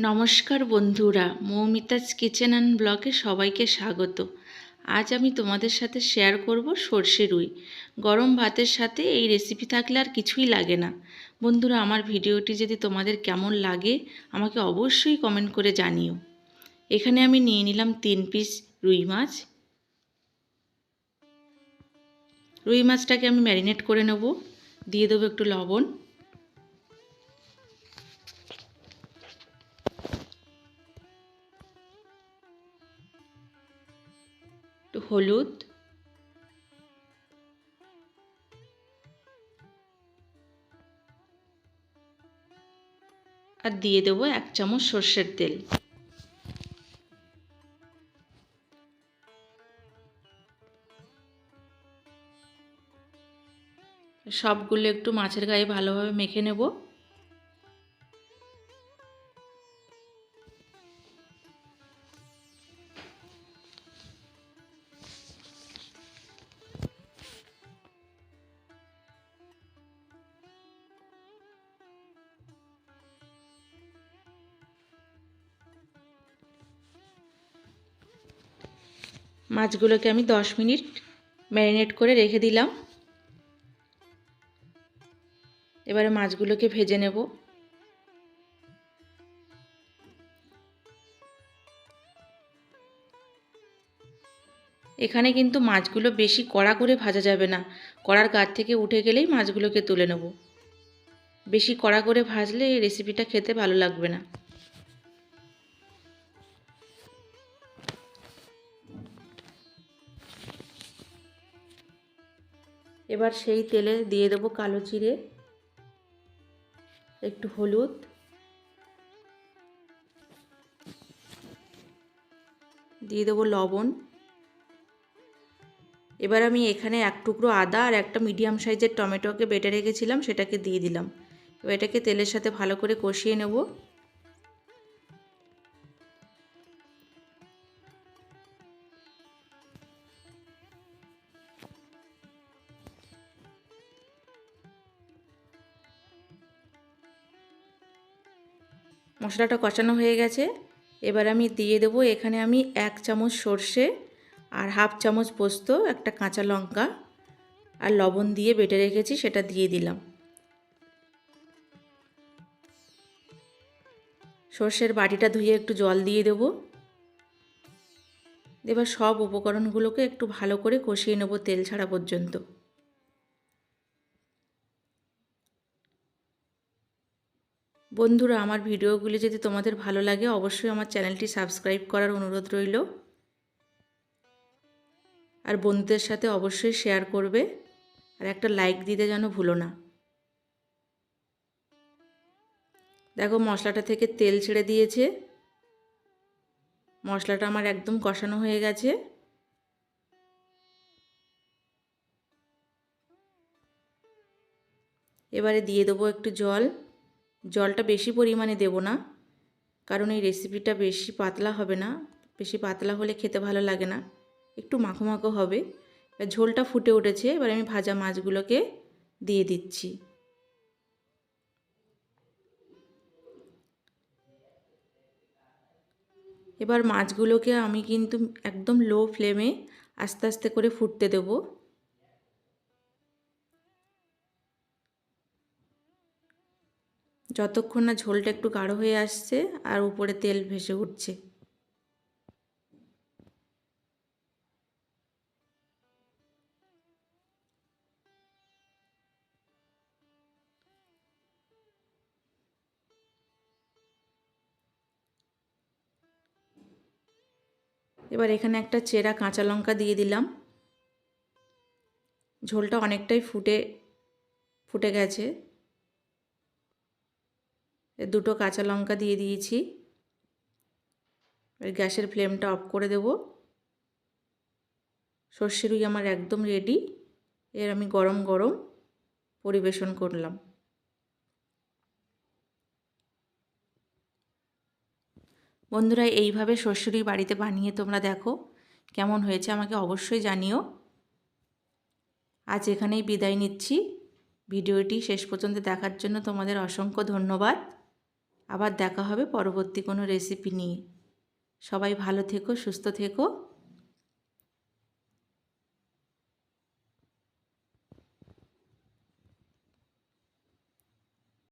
নমস্কার বন্ধুরা, মৌমিতাজ kitchen and ব্লগে সবাইকে স্বাগত। আজ আমি তোমাদের সাথে শেয়ার করব সর্ষে রুই। গরম ভাতের সাথে এই রেসিপি থাকলে আর কিছুই লাগে না। বন্ধুরা, আমার ভিডিওটি যদি তোমাদের কেমন লাগে আমাকে অবশ্যই কমেন্ট করে জানিও। এখানে আমি নিয়ে নিলাম 3 পিস রুই মাছ। রুই মাছটাকে আমি ম্যারিনেট করে নেব। দিয়ে দেবো একটু লবণ, একটু হলুদ, আর দিয়ে দেবো 1 চামচ সর্ষের তেল। সবগুলো একটু মাছের গায়ে ভালোভাবে মেখে নেব। মাছগুলোকে আমি 10 মিনিট ম্যারিনেট করে রেখে দিলাম। এবারে মাছগুলোকে ভেজে নেব। এখানে কিন্তু মাছগুলো বেশি কড়া করে ভাজা যাবে না, কড়ার গা থেকে উঠে গেলেই মাছগুলোকে তুলে নেব। বেশি কড়া করে ভাজলে এই রেসিপিটা খেতে ভালো লাগবে না। এবার সেই তেলে দিয়ে দেবো কালো জিরে, একটু হলুদ, দিয়ে দেবো লবণ। এবার আমি এখানে 1 টুকরো আদা আর একটা মিডিয়াম সাইজের টমেটোকে বেটে রেখেছিলাম, সেটাকে দিয়ে দিলাম। এবার এটাকে তেলের সাথে ভালো করে কষিয়ে নেব। মশলাটা কষানো হয়ে গেছে। এবার আমি দিয়ে দেবো, এখানে আমি 1 চামচ সর্ষে আর হাফ চামচ পোস্ত, একটা কাঁচা লঙ্কা আর লবণ দিয়ে বেটে রেখেছি, সেটা দিয়ে দিলাম। সর্ষের বাটিটা ধুয়ে একটু জল দিয়ে দেবো। এবার সব উপকরণগুলোকে একটু ভালো করে কষিয়ে নেব তেল ছাড়া পর্যন্ত। বন্ধুরা, আমার ভিডিওগুলি যদি তোমাদের ভালো লাগে অবশ্যই আমার চ্যানেলটি সাবস্ক্রাইব করার অনুরোধ রইল। আর বন্ধুদের সাথে অবশ্যই শেয়ার করবে, আর একটা লাইক দিতে যেন ভুলো না। দেখো, মশলাটা থেকে তেল ছেড়ে দিয়েছে। মশলাটা আমার একদম কষানো হয়ে গেছে। এবারে দিয়ে দেবো একটু জল। জলটা বেশি পরিমাণে দেব না, কারণ এই রেসিপিটা বেশি পাতলা হবে না। বেশি পাতলা হলে খেতে ভালো লাগে না, একটু মাখো মাখো হবে। ঝোলটা ফুটে উঠেছে, এবার আমি ভাজা মাছগুলোকে দিয়ে দিচ্ছি। এবার মাছগুলোকে আমি কিন্তু একদম লো ফ্লেমে আস্তে আস্তে করে ফুটতে দেব। যতক্ষণ না ঝোলটা একটু গাঢ় হয়ে আসছে আর উপরে তেল ভেসে উঠছে। এবার এখানে একটা চেরা কাঁচা লঙ্কা দিয়ে দিলাম। ঝোলটা অনেকটাই ফুটে গেছে। দুটো কাঁচা লঙ্কা দিয়ে দিয়েছি। গ্যাসের ফ্লেমটা অফ করে দেব। সর্ষে রুই আমার একদম রেডি। এর আমি গরম গরম পরিবেশন করলাম। বন্ধুরা, এইভাবে সর্ষে রুই বাড়িতে বানিয়ে তোমরা দেখো কেমন হয়েছে, আমাকে অবশ্যই জানিও। আজ এখানেই বিদায় নিচ্ছি। ভিডিওটি শেষ পর্যন্ত দেখার জন্য তোমাদের অসংখ্য ধন্যবাদ। আবার দেখা হবে পরবর্তী কোনো রেসিপি নিয়ে। সবাই ভালো থেকো, সুস্থ থেকো।